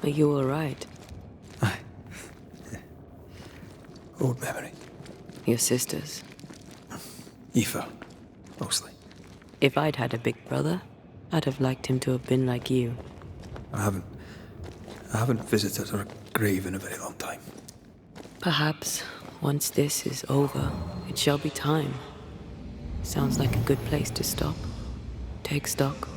Are you alright? Aye. Old memory. Your sisters. Aoife, mostly. If I'd had a big brother, I'd have liked him to have been like you. I haven't visited her grave in a very long time. Perhaps, once this is over, it shall be time. Sounds like a good place to stop. Take stock.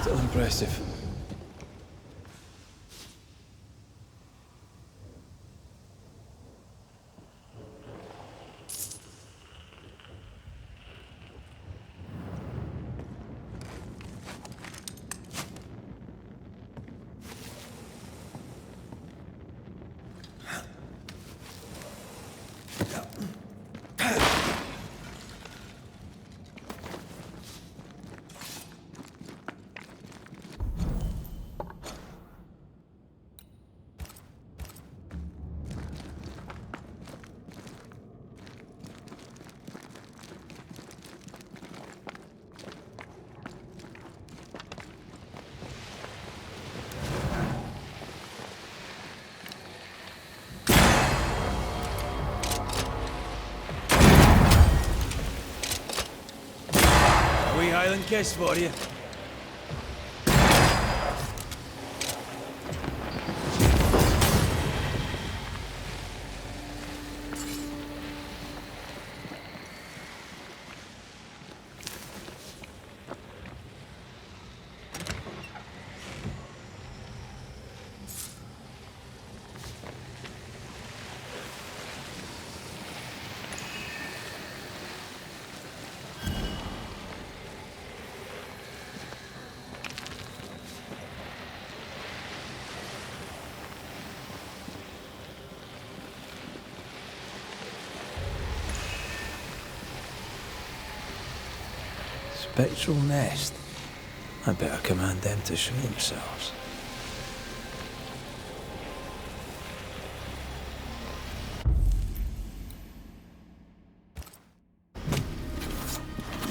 Still impressive. Highland kiss for you. Spectral nest. I better command them to show themselves.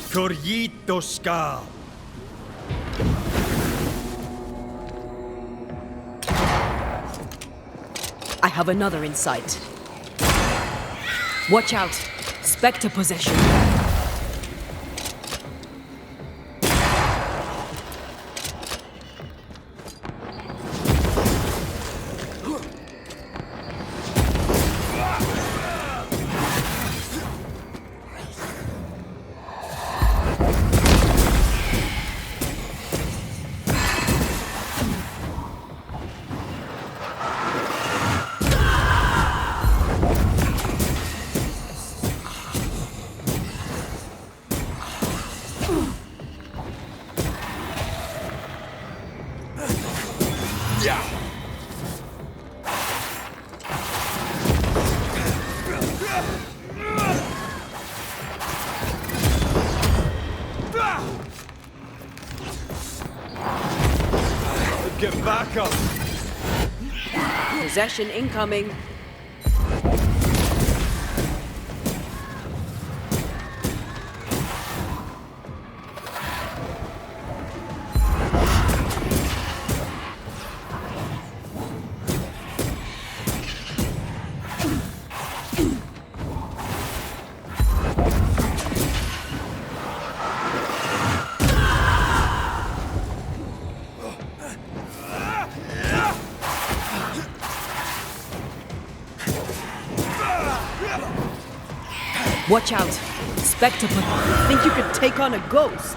Corrito Ska. I have another in sight. Watch out! Spectre possession. Get back up! Possession incoming. Watch out! Spectre, think you could take on a ghost?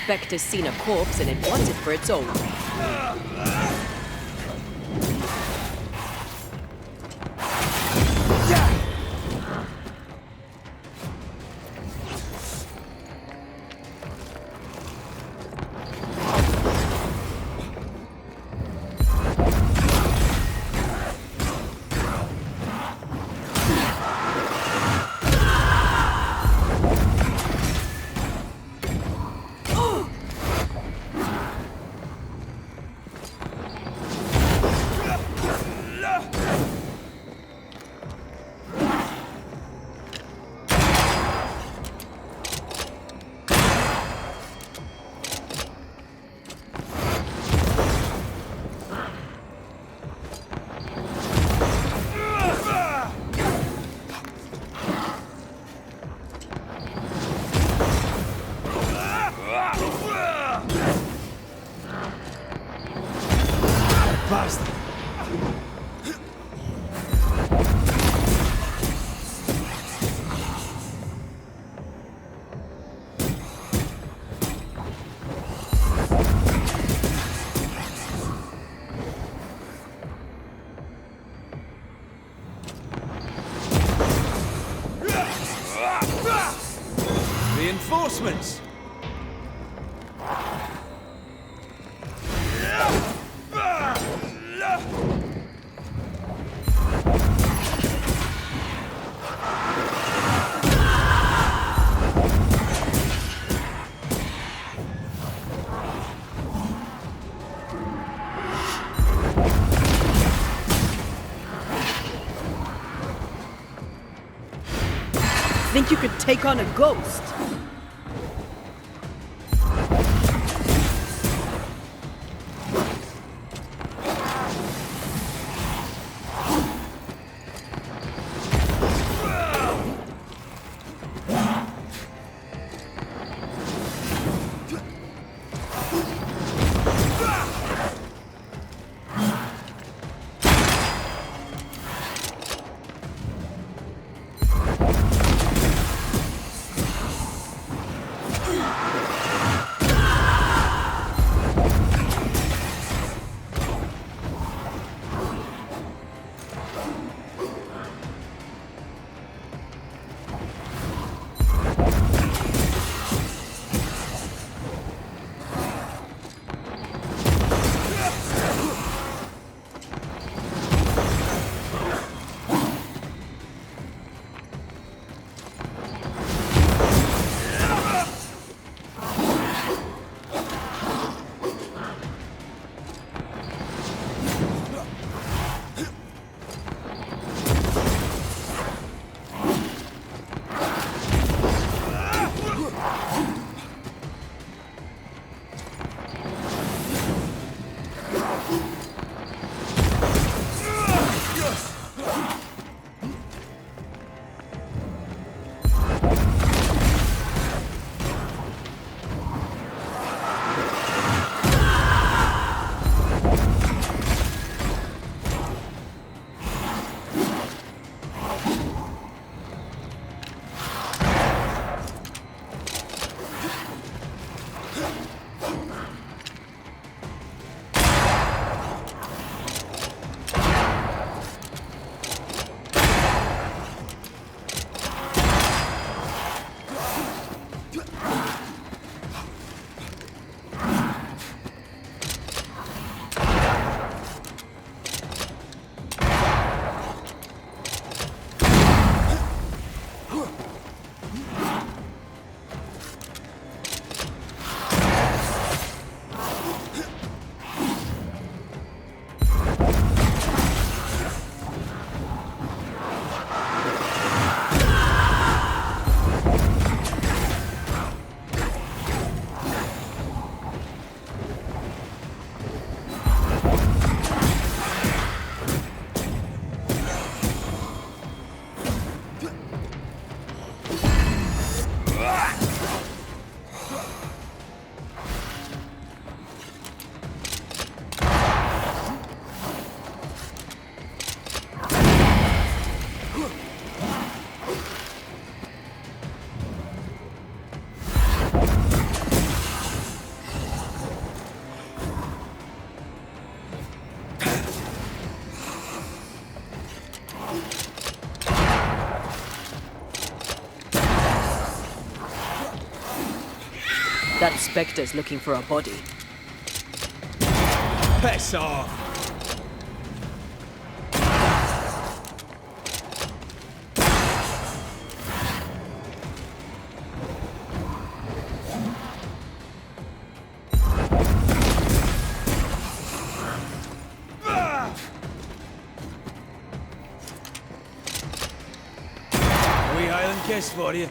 Spectre's seen a corpse and it wants it for its own. Bastard! Reinforcements! Think you could take on a ghost? That Spectre's looking for a body. Piss off! Wee Highland kiss for you.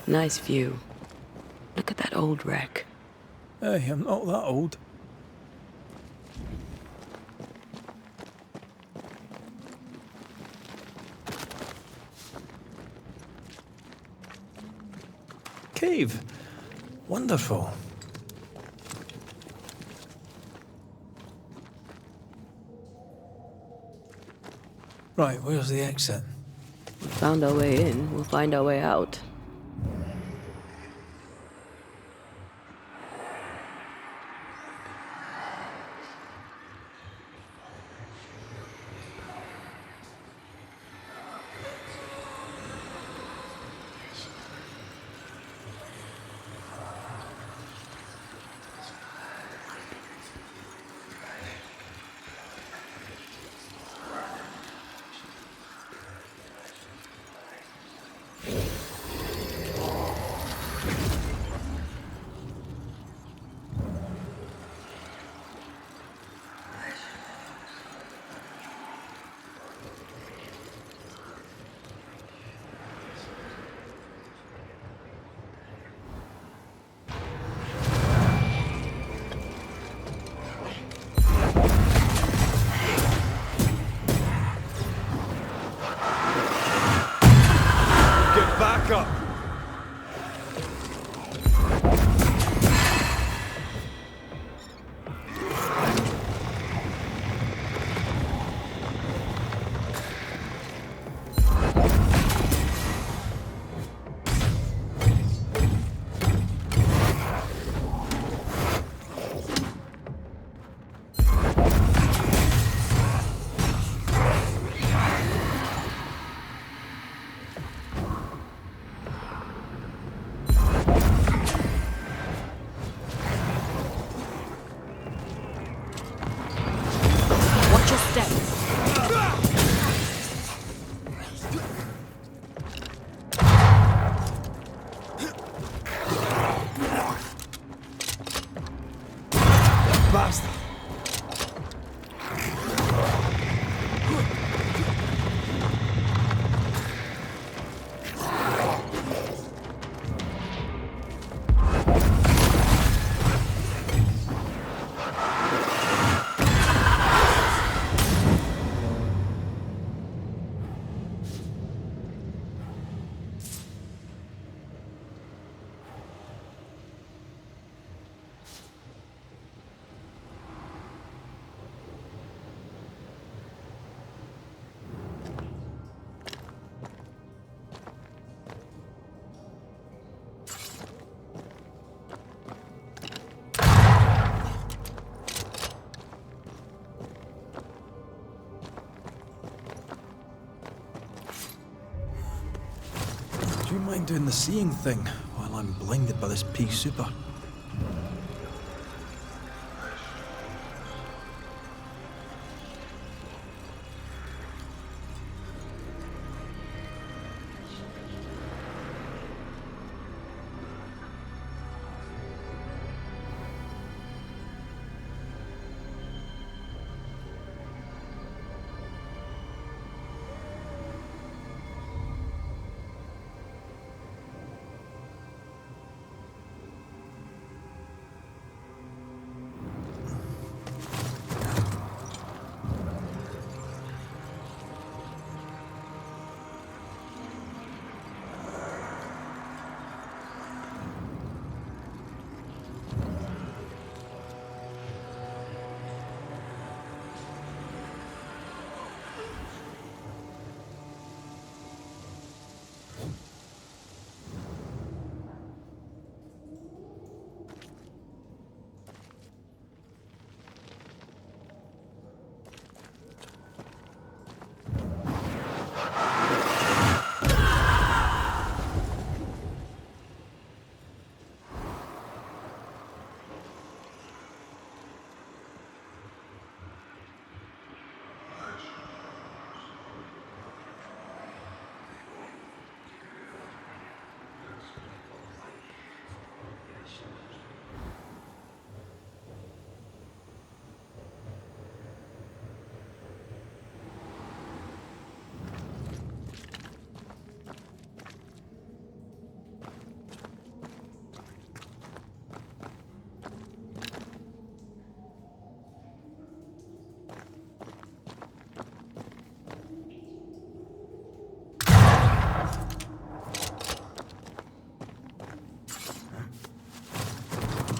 Nice view. Look at that old wreck. Hey, I'm not that old. Cave. Wonderful. Right, where's the exit? We found our way in, we'll find our way out. bastard! Do you mind doing the seeing thing while I'm blinded by this pea super?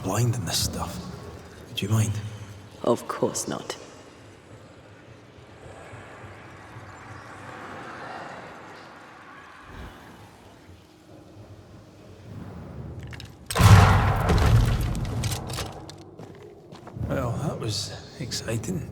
Blind in this stuff. Would you mind? Of course not. Well, that was exciting.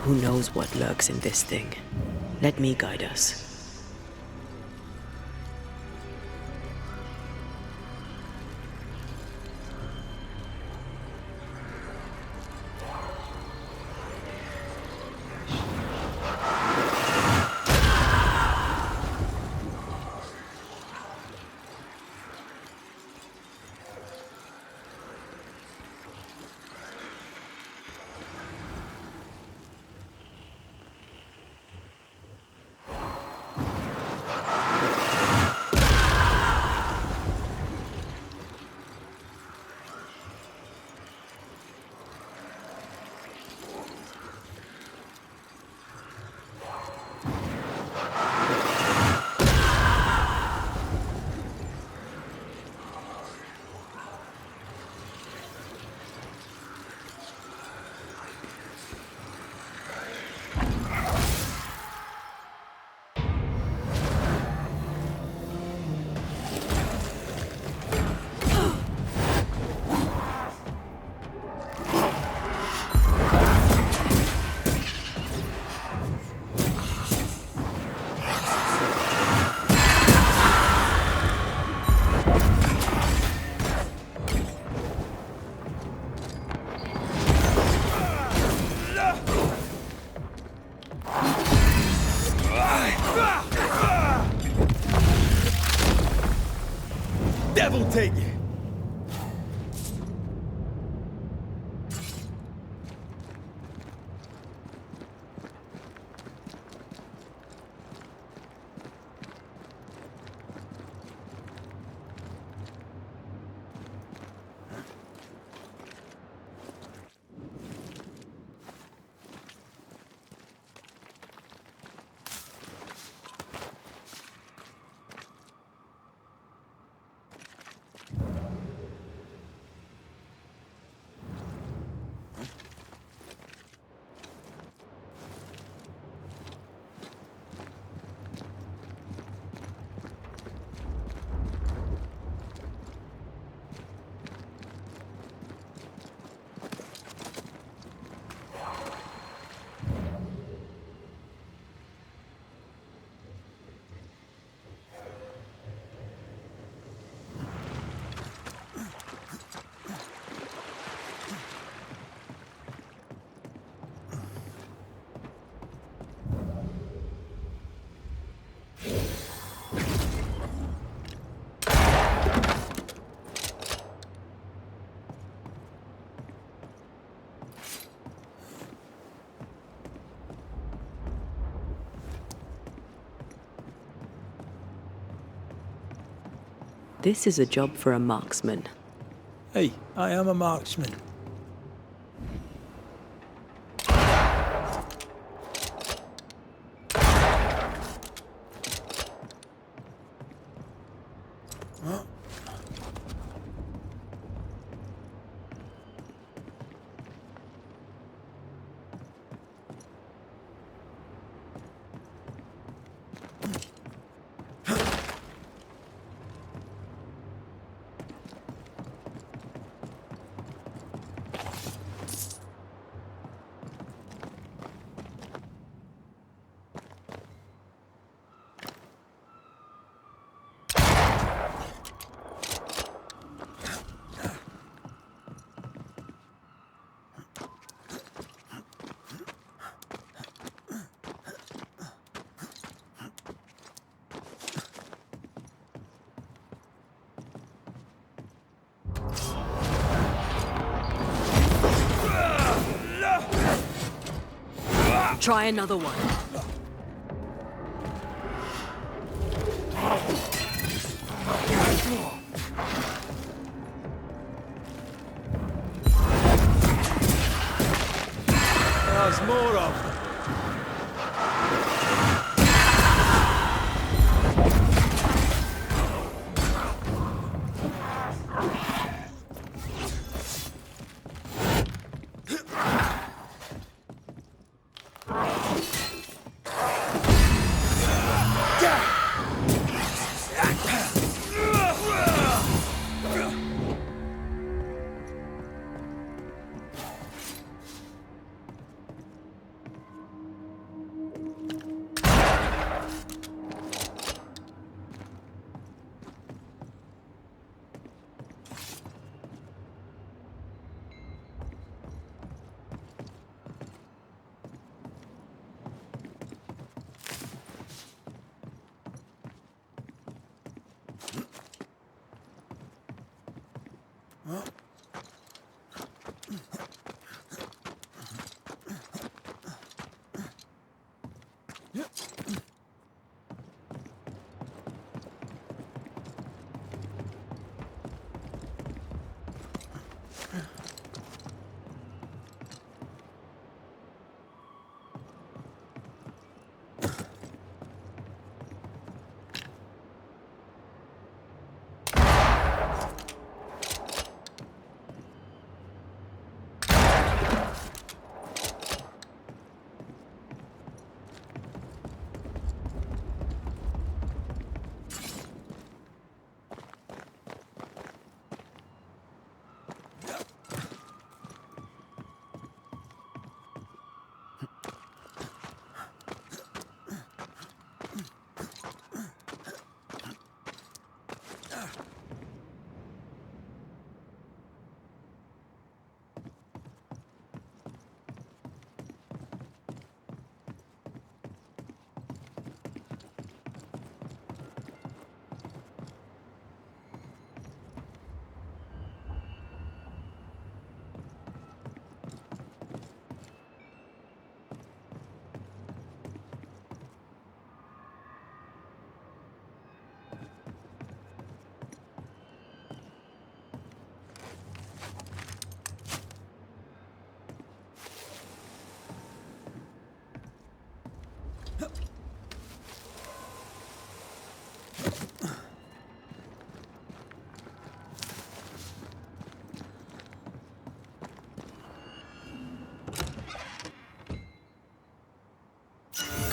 Who knows what lurks in this thing? Let me guide us. take you. This is a job for a marksman. Hey, I am a marksman. Try another one. There's more of them.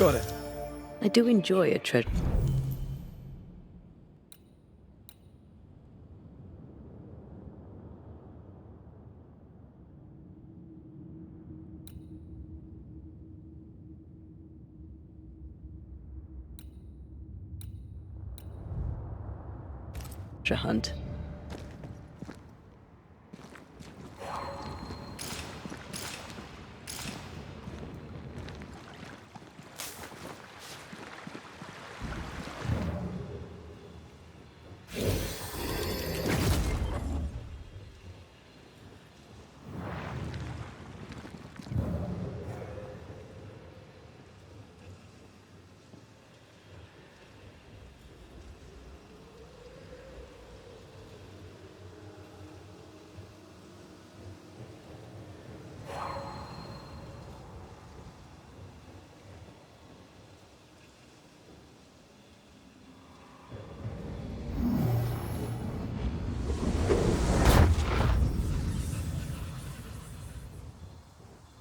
Got it. I do enjoy a treasure hunt.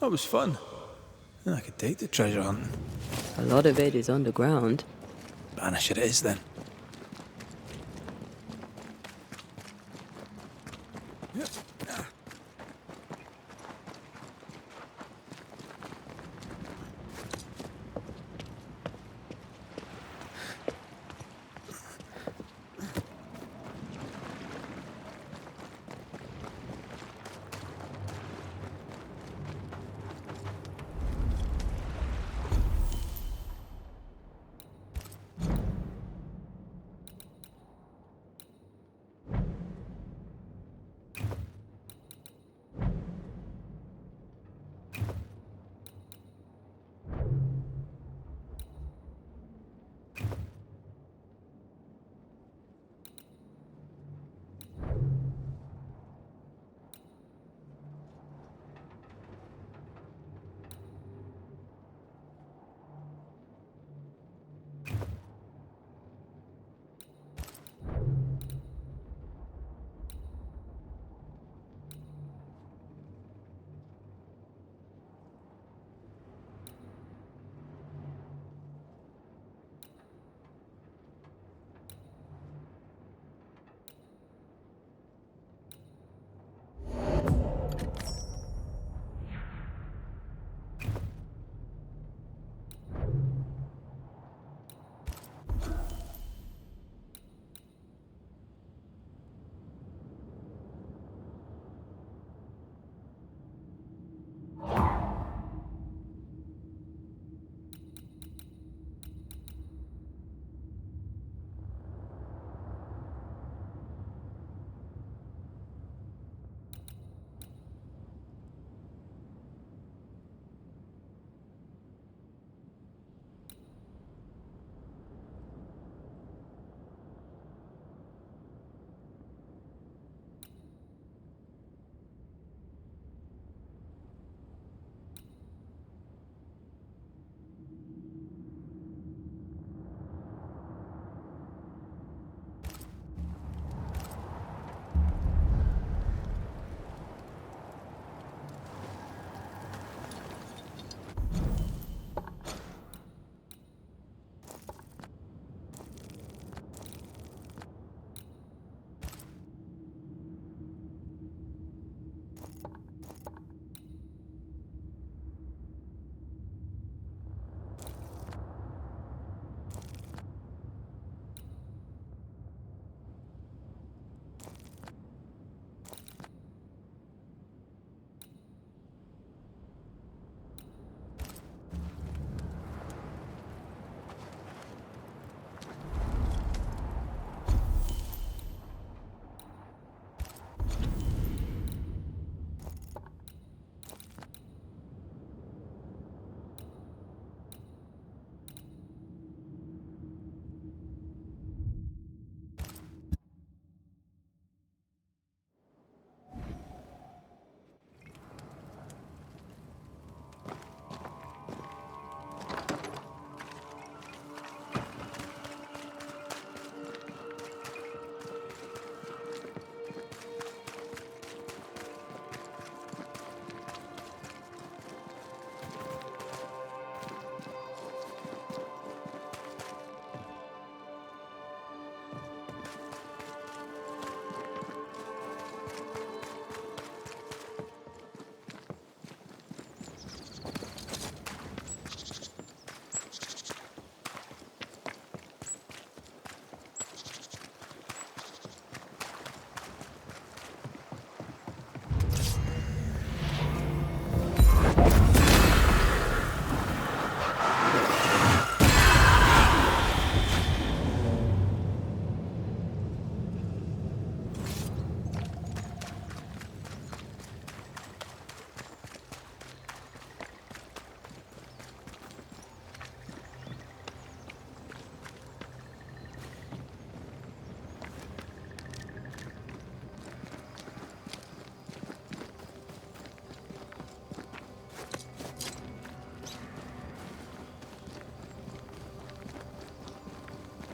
That was fun. I could take the treasure hunting. A lot of it is underground. Banisher it is then.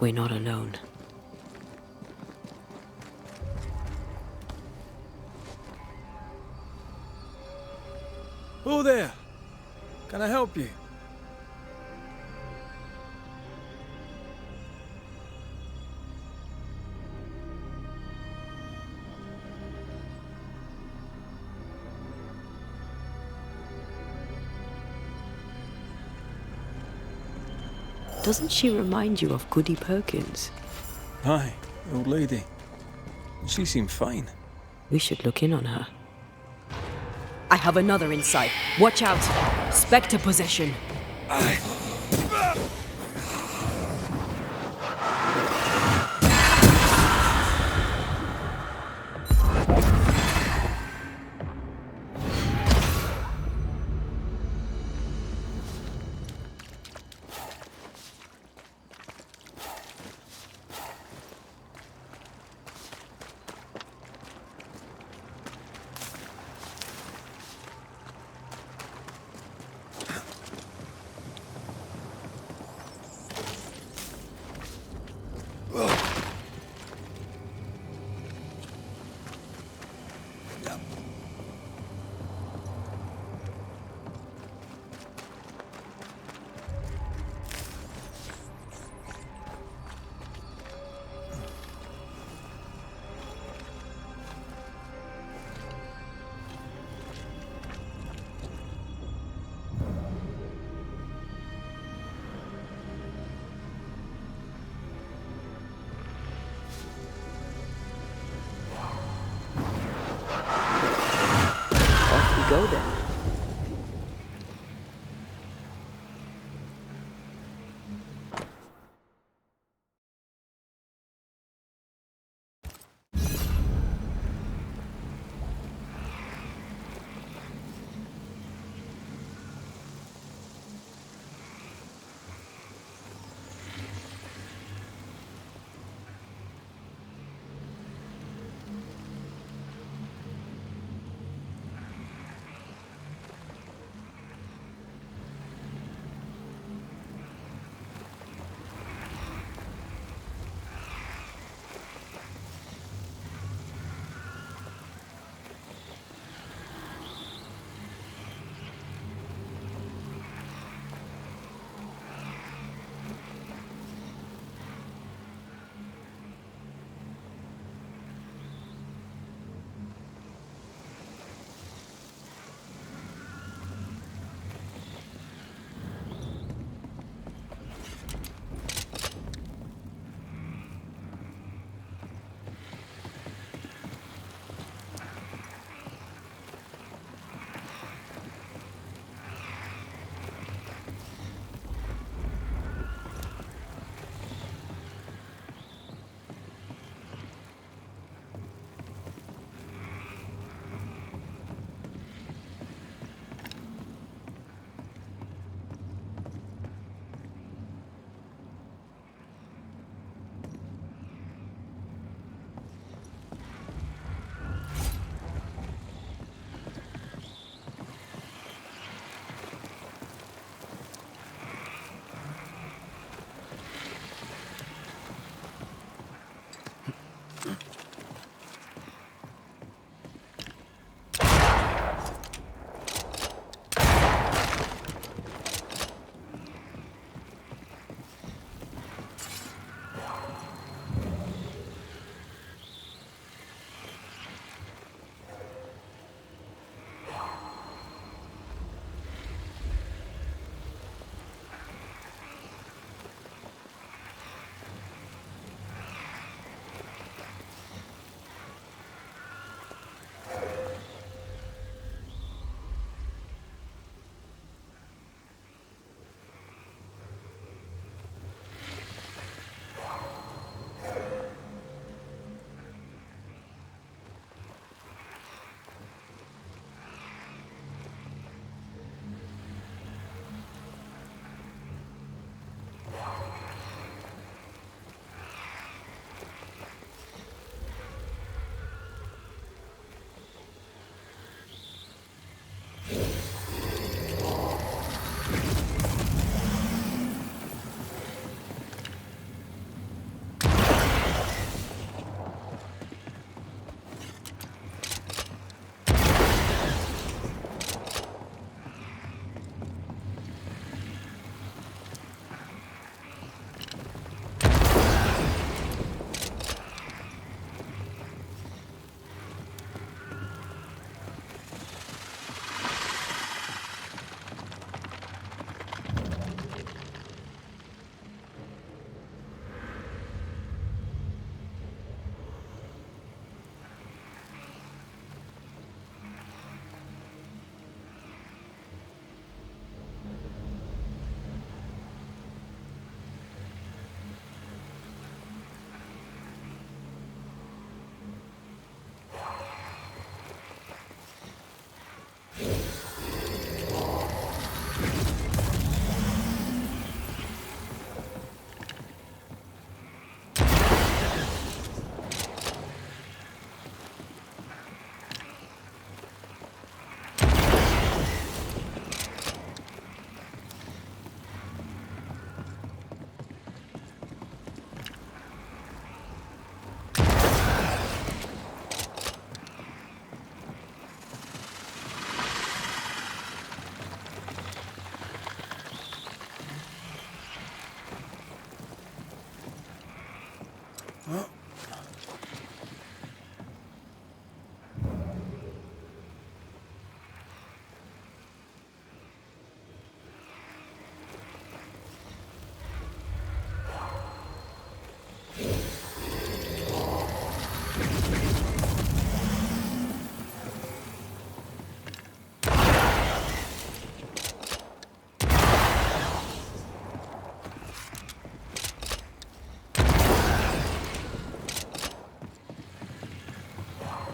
We're not alone. Oh there! Can I help you? Doesn't she remind you of Goody Perkins? Aye, the old lady. She seemed fine. We should look in on her. I have another insight. Watch out! Spectre possession.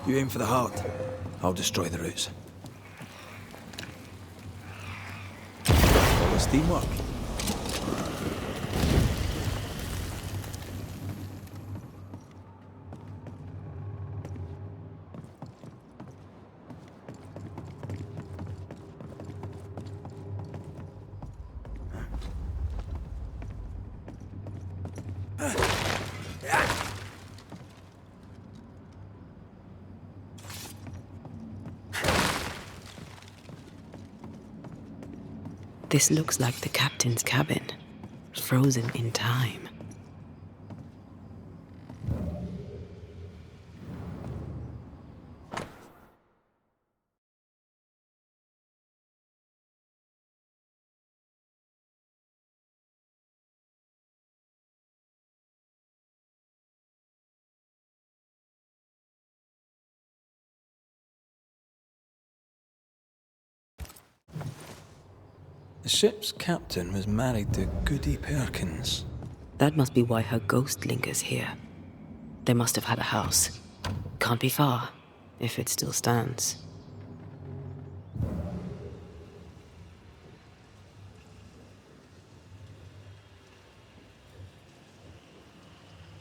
You aim for the heart. I'll destroy the roots. All this teamwork. This looks like the captain's cabin, frozen in time. The ship's captain was married to Goody Perkins. That must be why her ghost lingers here. They must have had a house. Can't be far, if it still stands.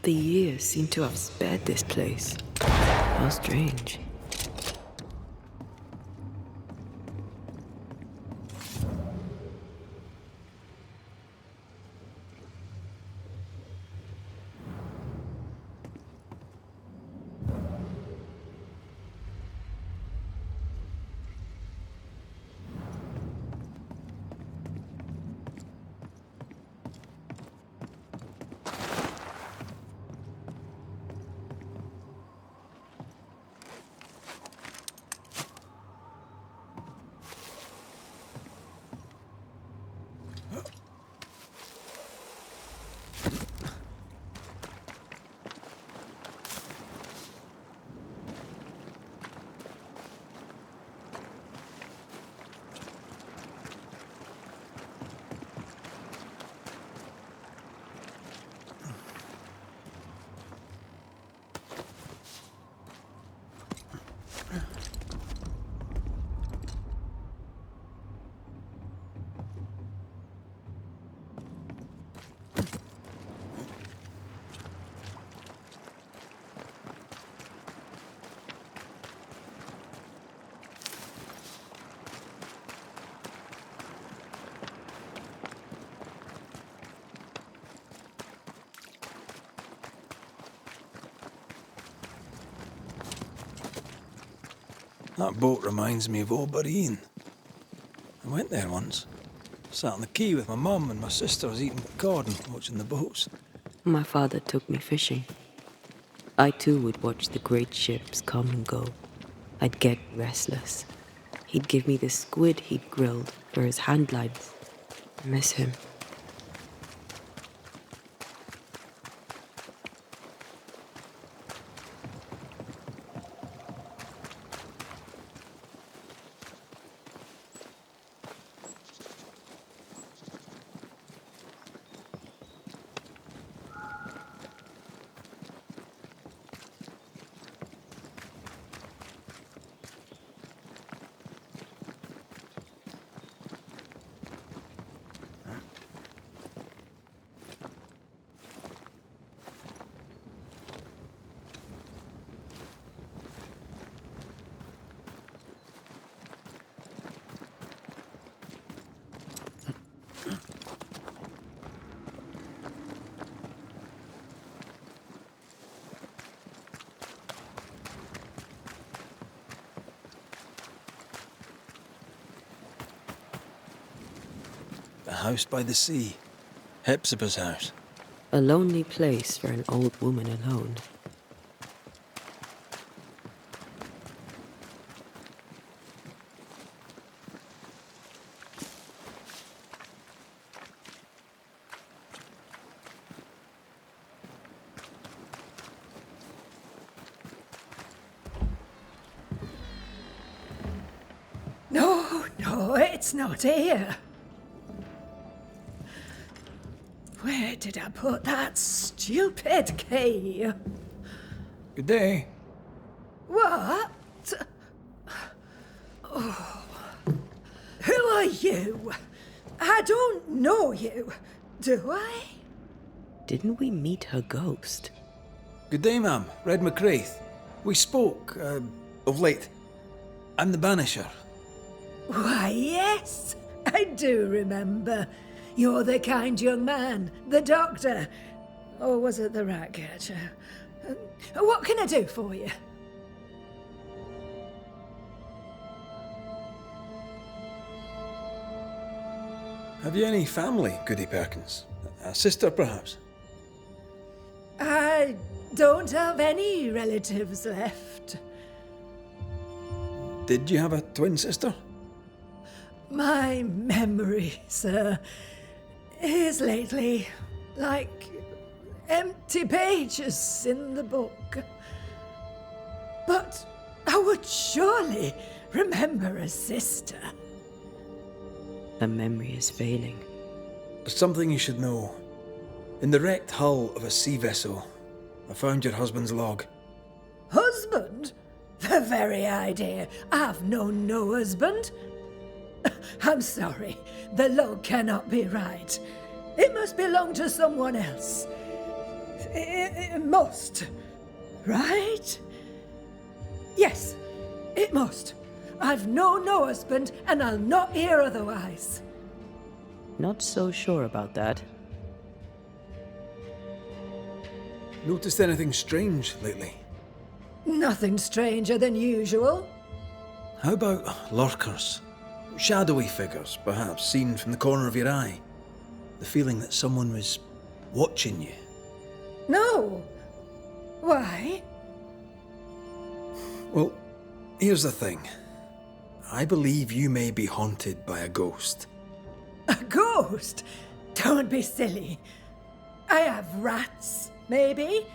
The years seem to have spared this place. How strange. That boat reminds me of Obereen. I went there once. Sat on the quay with my mum and my sisters eating cod and watching the boats. My father took me fishing. I too would watch the great ships come and go. I'd get restless. He'd give me the squid he'd grilled for his hand glides. I miss him. The house by the sea. Hepzibah's house. A lonely place for an old woman alone. No, it's not here. Where did I put that stupid key? Good day. What? Oh. Who are you? I don't know you, do I? Didn't we meet her ghost? Good day, ma'am. Red McCraith. We spoke, of late. I'm the Banisher. Why, yes, I do remember. You're the kind young man, the doctor. Or was it the rat catcher? What can I do for you? Have you any family, Goody Perkins? A sister, perhaps? I don't have any relatives left. Did you have a twin sister? My memory, sir, is lately like empty pages in the book. But I would surely remember a sister. Her memory is failing. There's something you should know. In the wrecked hull of a sea vessel, I found your husband's log. Husband? The very idea. I've known no husband. I'm sorry. The log cannot be right. It must belong to someone else. It must. Right? Yes, it must. I've known no husband, and I'll not hear otherwise. Not so sure about that. Noticed anything strange lately? Nothing stranger than usual. How about lurkers? Shadowy figures, perhaps, seen from the corner of your eye. The feeling that someone was watching you. No. Why? Well, here's the thing. I believe you may be haunted by a ghost. A ghost? Don't be silly. I have rats, maybe.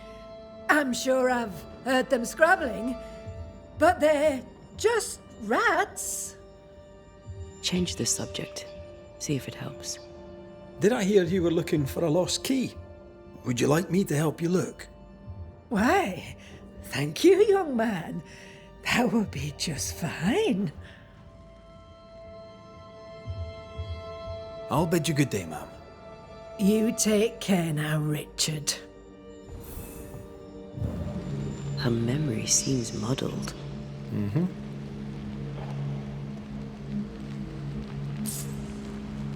I'm sure I've heard them scrabbling. But they're just rats. Change the subject. See if it helps. Did I hear you were looking for a lost key? Would you like me to help you look? Why, thank you, young man. That would be just fine. I'll bid you good day, ma'am. You take care now, Richard. Her memory seems muddled.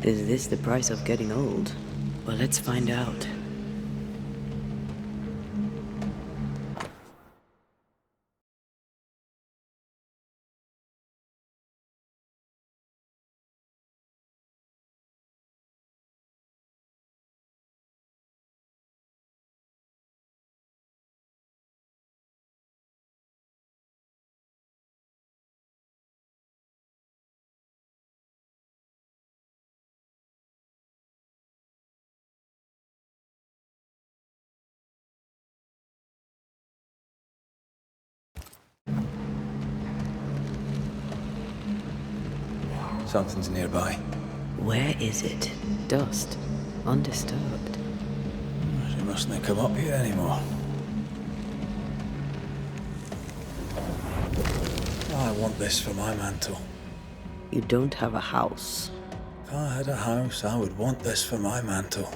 Is this the price of getting old? Well, let's find out. Something's nearby. Where is it? Dust. Undisturbed. She mustn't come up here anymore. I want this for my mantle. You don't have a house. If I had a house, I would want this for my mantle.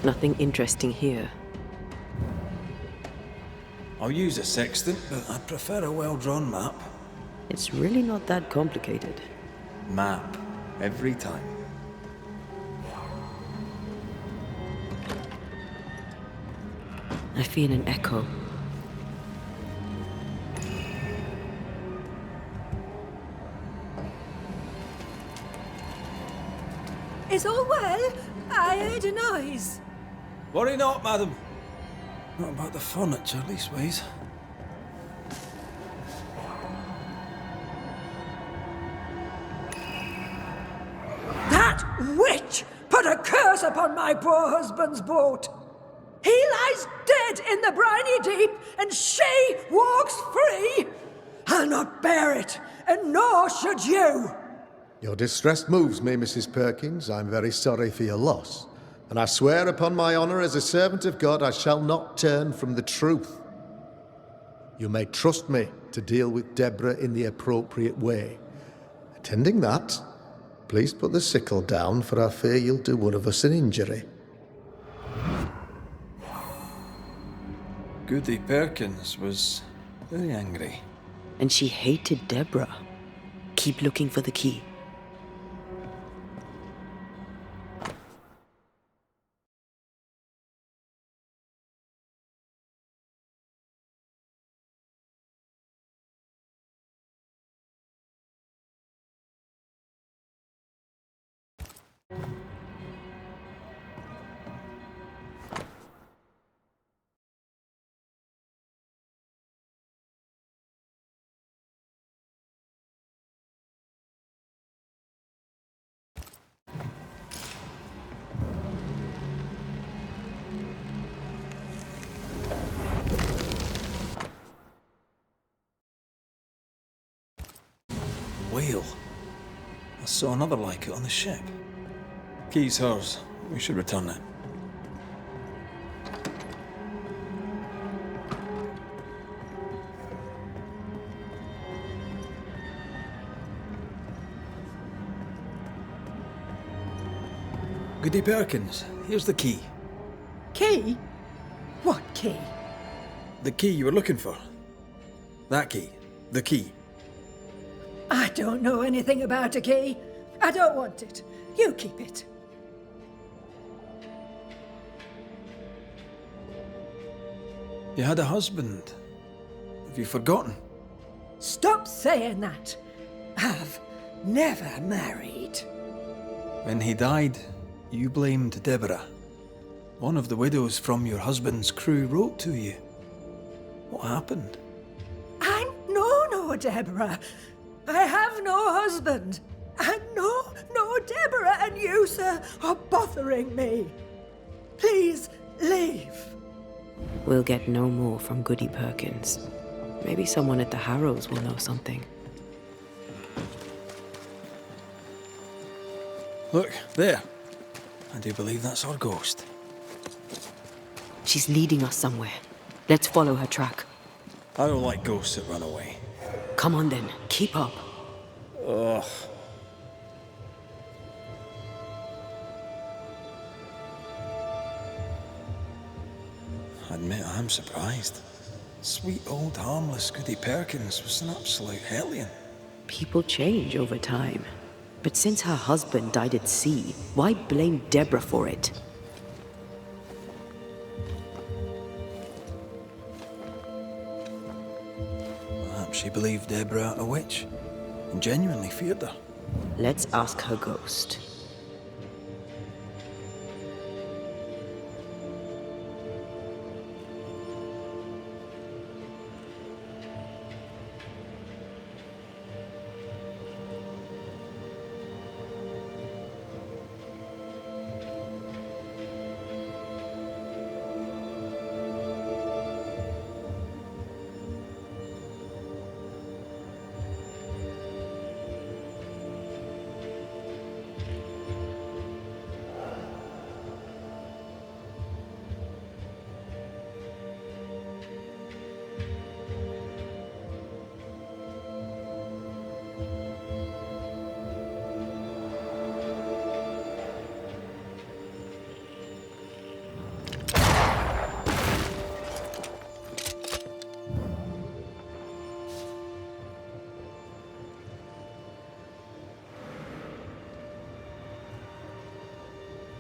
Nothing interesting here. I'll use a sextant, but I'd prefer a well-drawn map. It's really not that complicated. Map. Every time. I feel an echo. Is all well? I heard a noise. Worry not, madam. Not about the furniture, leastways. That witch put a curse upon my poor husband's boat. He lies dead in the briny deep, and she walks free. I'll not bear it, and nor should you. Your distress moves me, Mrs. Perkins. I'm very sorry for your loss. And I swear upon my honor as a servant of God, I shall not turn from the truth. You may trust me to deal with Deborah in the appropriate way. Attending that, please put the sickle down, for I fear you'll do one of us an injury. Goody Perkins was very angry. And she hated Deborah. Keep looking for the key. Whale. I saw another like it on the ship. Key's hers. We should return it. Goody Perkins, here's the key. Key? What key? The key you were looking for. That key. The key. I don't know anything about a key. I don't want it. You keep it. You had a husband. Have you forgotten? Stop saying that. I've never married. When he died, you blamed Deborah. One of the widows from your husband's crew wrote to you. What happened? I know no Deborah. I have no husband. I know no Deborah, and you, sir, are bothering me. Please leave. We'll get no more from Goody Perkins. Maybe someone at the Harrows will know something. Look, there. I do believe that's our ghost. She's leading us somewhere. Let's follow her track. I don't like ghosts that run away. Come on then, keep up. Ugh. I admit I'm surprised. Sweet old harmless Goody Perkins was an absolute hellion. People change over time. But since her husband died at sea, why blame Deborah for it? Perhaps she believed Deborah a witch and genuinely feared her. Let's ask her ghost.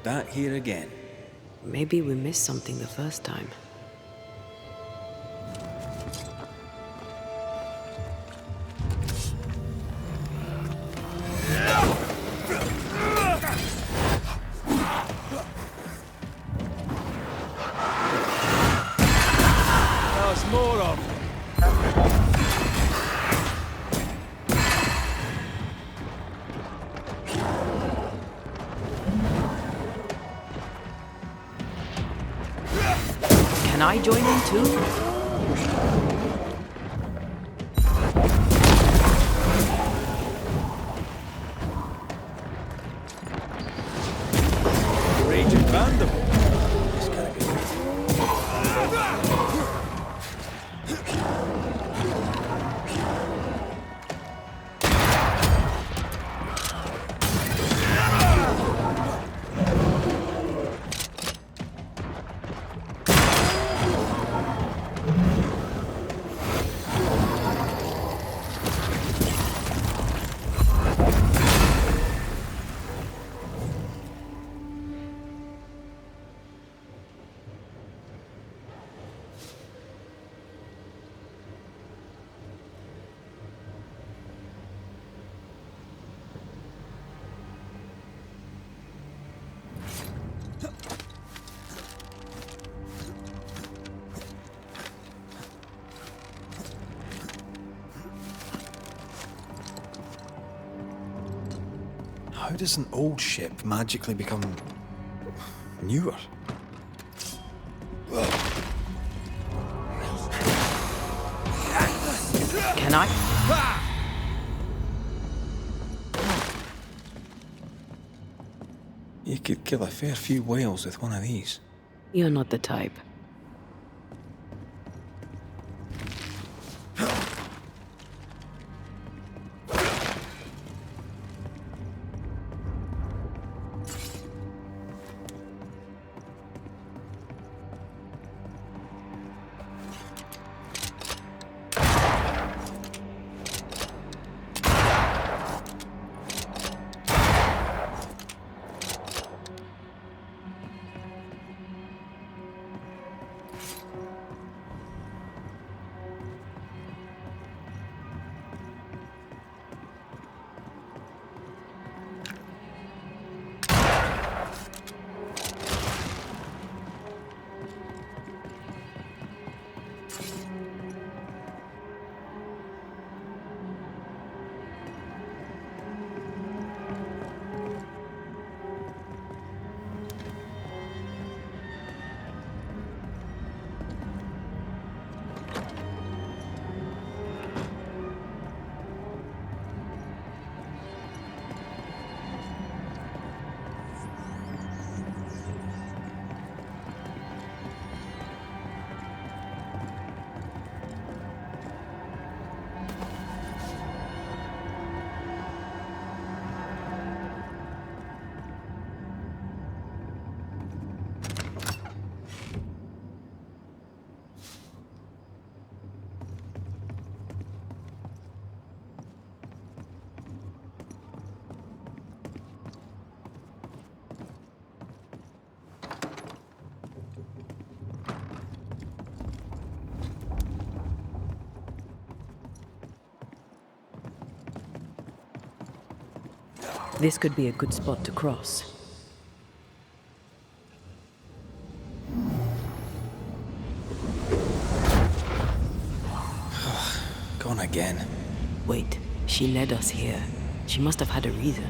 Back here again. Maybe we missed something the first time. There's more of them. Can I join in too? How does an old ship magically become newer? Can I? You could kill a fair few whales with one of these. You're not the type. This could be a good spot to cross. Gone again. Wait, she led us here. She must have had a reason.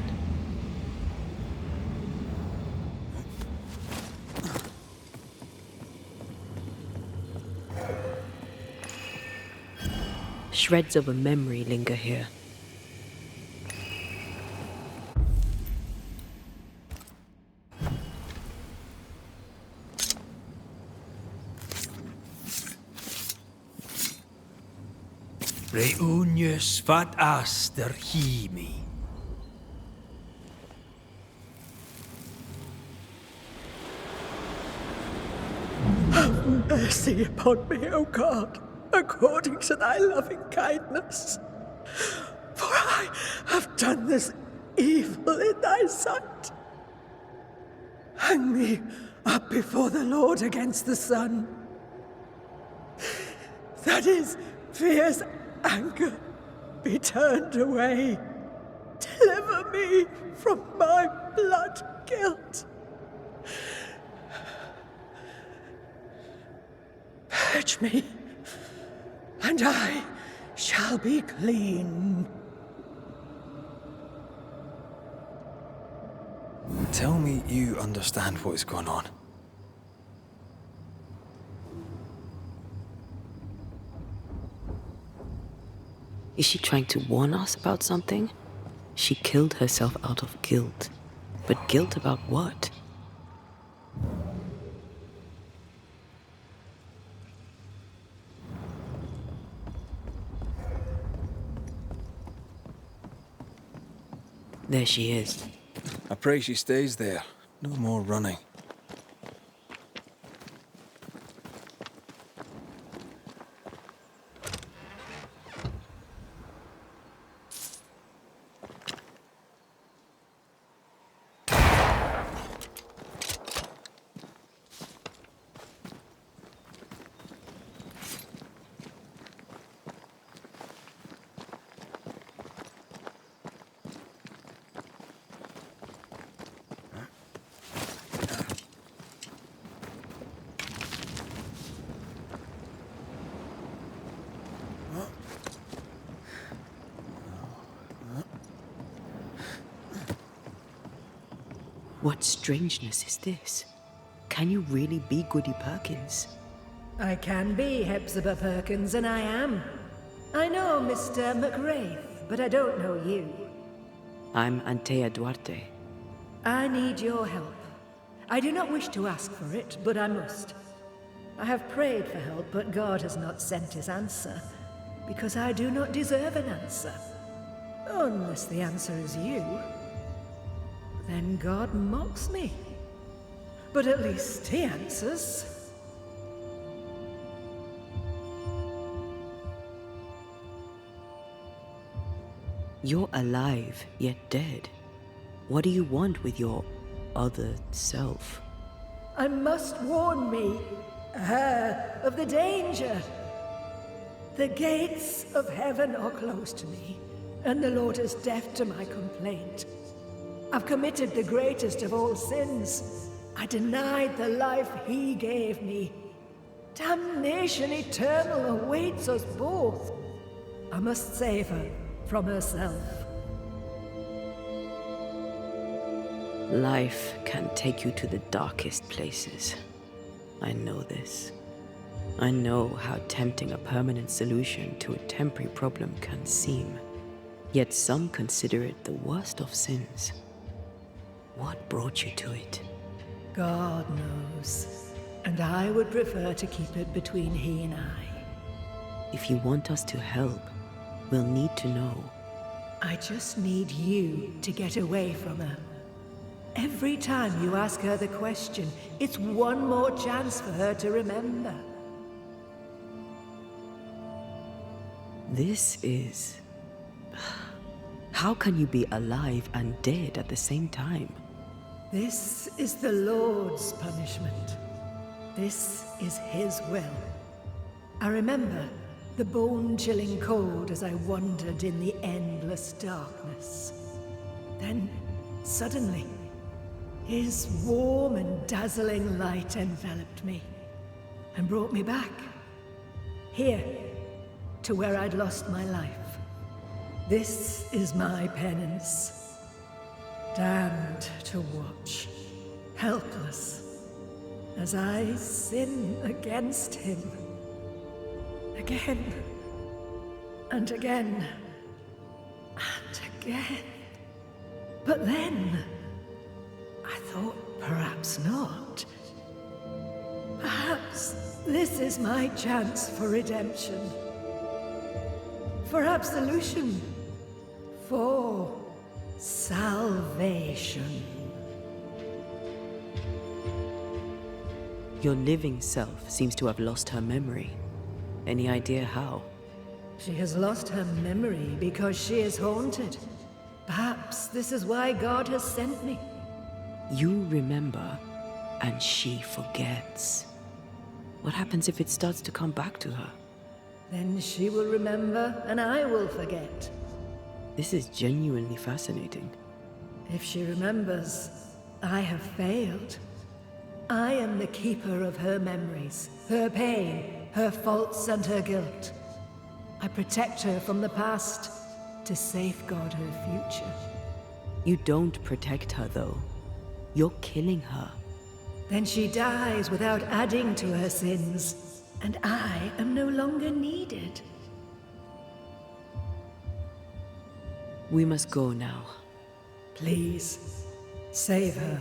Shreds of a memory linger here. Reunius vat aster himi. Have mercy upon me, O God, according to thy loving kindness. For I have done this evil in thy sight. Hang me up before the Lord against the sun. That his fierce anger be turned away. Deliver me from my blood guilt. Purge me, and I shall be clean. Tell me you understand what is going on. Is she trying to warn us about something? She killed herself out of guilt. But guilt about what? There she is. I pray she stays there. No more running. What strangeness is this? Can you really be Goody Perkins? I can be Hepzibah Perkins, and I am. I know Mr. McWraith, but I don't know you. I'm Antea Duarte. I need your help. I do not wish to ask for it, but I must. I have prayed for help, but God has not sent his answer, because I do not deserve an answer. Unless the answer is you. Then God mocks me. But at least he answers. You're alive, yet dead. What do you want with your other self? I must warn me, her, of the danger. The gates of heaven are close to me, and the Lord is deaf to my complaint. I've committed the greatest of all sins. I denied the life he gave me. Damnation eternal awaits us both. I must save her from herself. Life can take you to the darkest places. I know this. I know how tempting a permanent solution to a temporary problem can seem. Yet some consider it the worst of sins. What brought you to it? God knows. And I would prefer to keep it between he and I. If you want us to help, we'll need to know. I just need you to get away from her. Every time you ask her the question, it's one more chance for her to remember. This is... How can you be alive and dead at the same time? This is the Lord's punishment. This is his will. I remember the bone-chilling cold as I wandered in the endless darkness. Then, suddenly, his warm and dazzling light enveloped me and brought me back. Here, to where I'd lost my life. This is my penance. Damned to watch, helpless, as I sin against him. Again, and again, and again. But then, I thought perhaps not. Perhaps this is my chance for redemption. For absolution. For salvation. Your living self seems to have lost her memory. Any idea how? She has lost her memory because she is haunted. Perhaps this is why God has sent me. You remember, and she forgets. What happens if it starts to come back to her? Then she will remember, and I will forget. This is genuinely fascinating. If she remembers, I have failed. I am the keeper of her memories, her pain, her faults and her guilt. I protect her from the past to safeguard her future. You don't protect her, though. You're killing her. Then she dies without adding to her sins, and I am no longer needed. We must go now. Please, save her.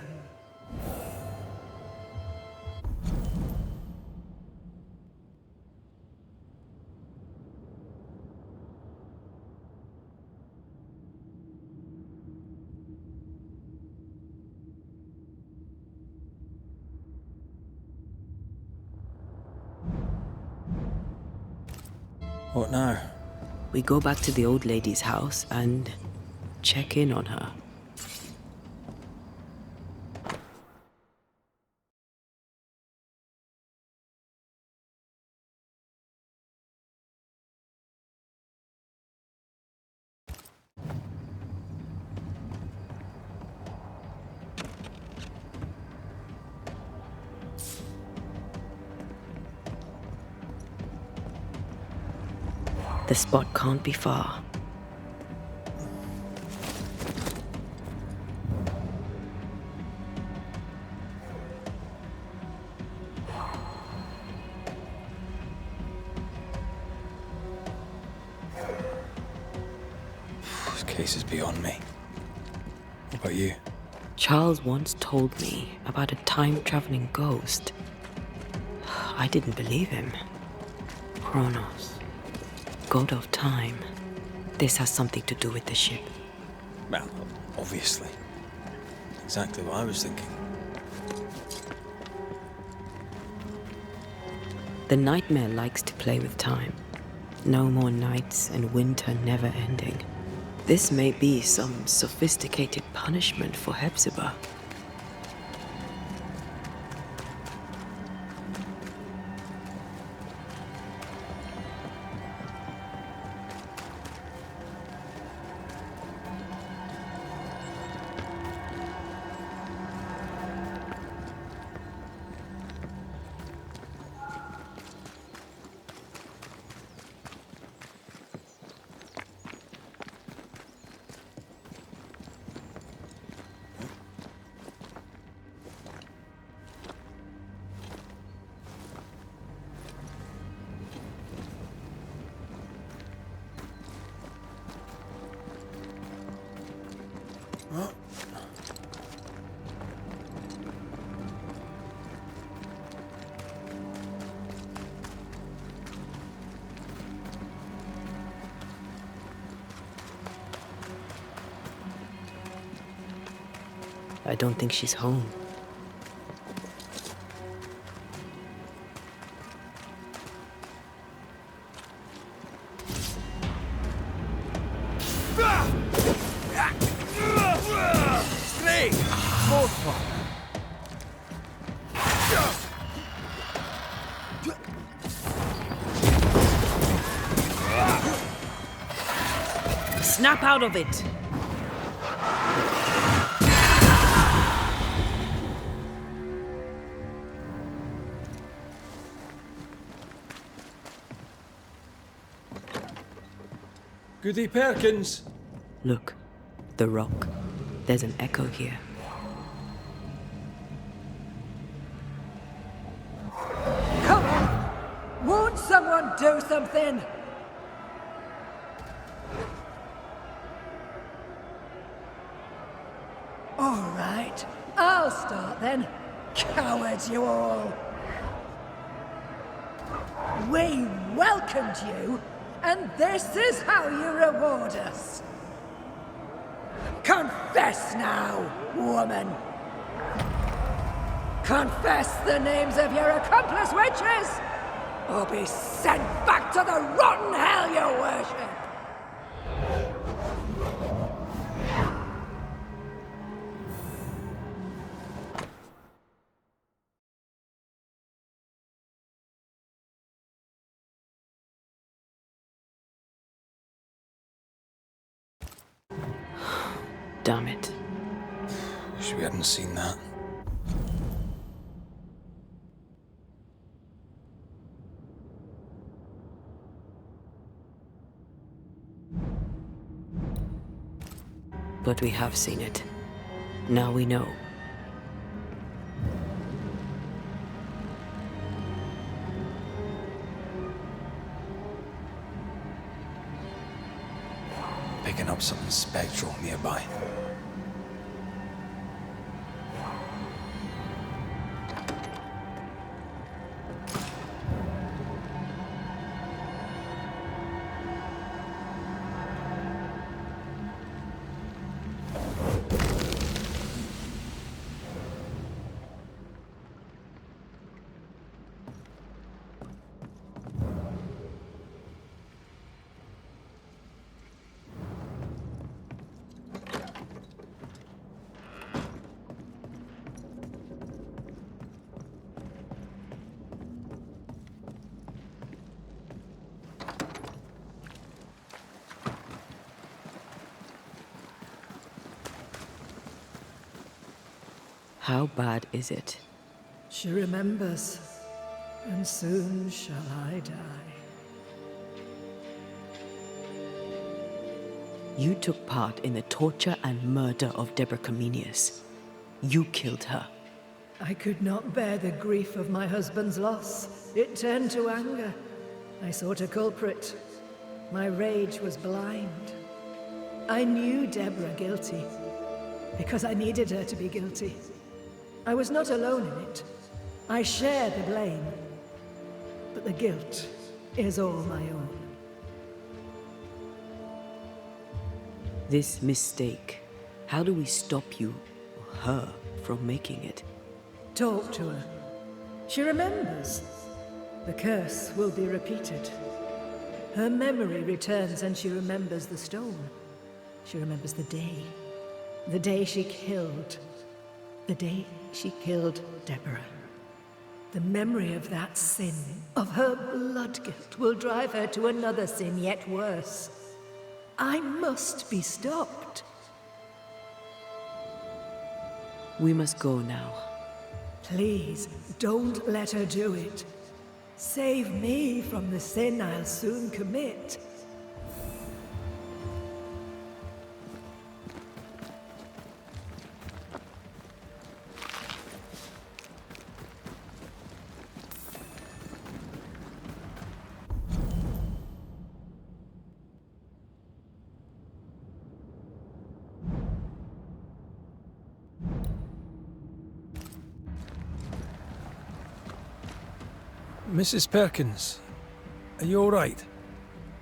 What now? We go back to the old lady's house and check in on her. The spot can't be far. case is beyond me. What about you? Charles once told me about a time-traveling ghost. I didn't believe him. Kronos, god of time. This has something to do with the ship. Well, obviously. Exactly what I was thinking. The nightmare likes to play with time. No more nights and winter never ending. This may be some sophisticated punishment for Hepzibah. I don't think she's home. Straight! Both one. Snap out of it! Goody Perkins! Look, the rock. There's an echo here. Come on! Won't someone do something? All right, I'll start then. Cowards, you all! We welcomed you, and this is how you reward us. Confess now, woman. Confess the names of your accomplice witches, or be sent back to the rotten hell you worship. Damn it. Wish we hadn't seen that. But we have seen it. Now we know. Picking up something spectral nearby. How bad is it? She remembers, and soon shall I die. You took part in the torture and murder of Deborah Comenius. You killed her. I could not bear the grief of my husband's loss. It turned to anger. I sought a culprit. My rage was blind. I knew Deborah guilty, because I needed her to be guilty. I was not alone in it. I share the blame, but the guilt is all my own. This mistake, how do we stop you, or her, from making it? Talk to her. She remembers. The curse will be repeated. Her memory returns and she remembers the stone. She remembers the day she killed. The day she killed Deborah. The memory of that sin, of her blood guilt, will drive her to another sin yet worse. I must be stopped. We must go now. Please, don't let her do it. Save me from the sin I'll soon commit. Mrs. Perkins, are you all right?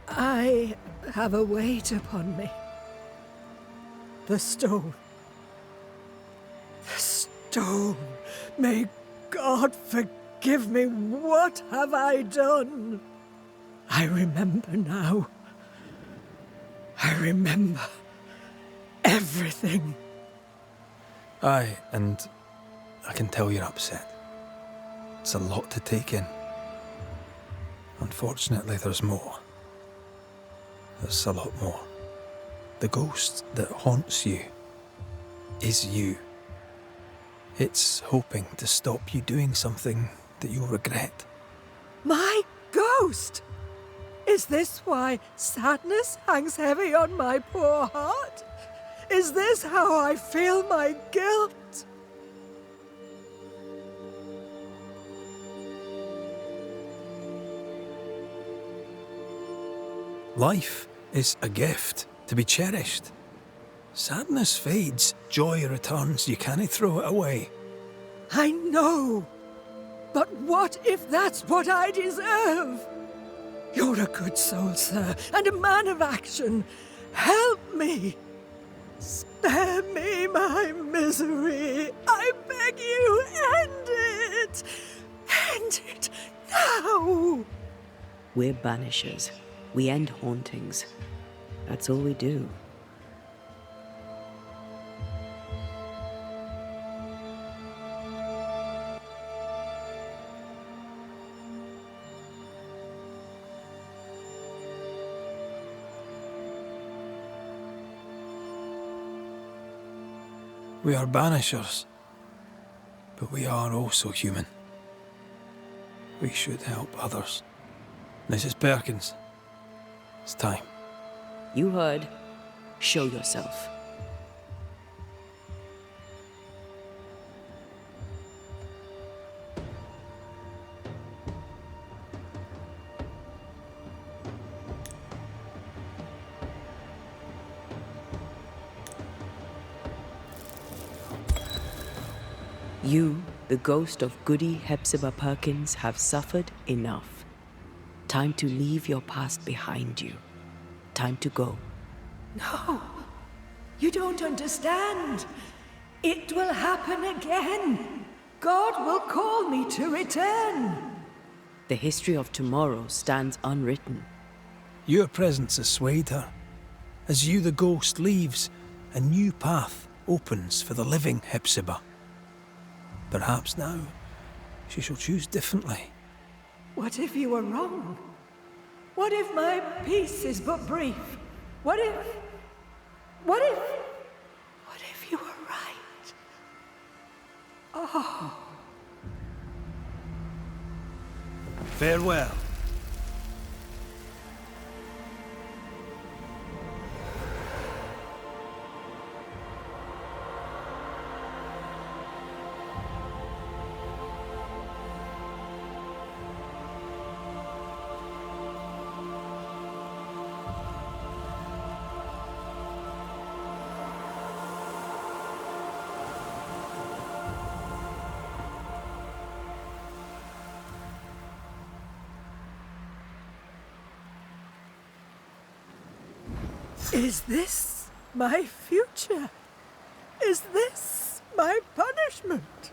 I have a weight upon me. The stone. The stone. May God forgive me. What have I done? I remember now. I remember everything. Aye, and I can tell you're upset. It's a lot to take in. Unfortunately, there's more. There's a lot more. The ghost that haunts you is you. It's hoping to stop you doing something that you'll regret. My ghost! Is this why sadness hangs heavy on my poor heart? Is this how I feel my guilt? Life is a gift to be cherished. Sadness fades, joy returns, you can't throw it away. I know. But what if that's what I deserve? You're a good soul, sir, and a man of action. Help me. Spare me my misery. I beg you, end it. End it now. We're banishers. We end hauntings. That's all we do. We are banishers, but we are also human. We should help others. Mrs. Perkins, it's time. You heard. Show yourself. You, the ghost of Goody Hepzibah Perkins, have suffered enough. Time to leave your past behind you. Time to go. No, you don't understand. It will happen again. God will call me to return. The history of tomorrow stands unwritten. Your presence has swayed her. As you, the ghost, leaves, a new path opens for the living Hepzibah. Perhaps now she shall choose differently. What if you were wrong? What if my peace is but brief? What if you were right? Oh. Farewell. Is this my future? Is this my punishment?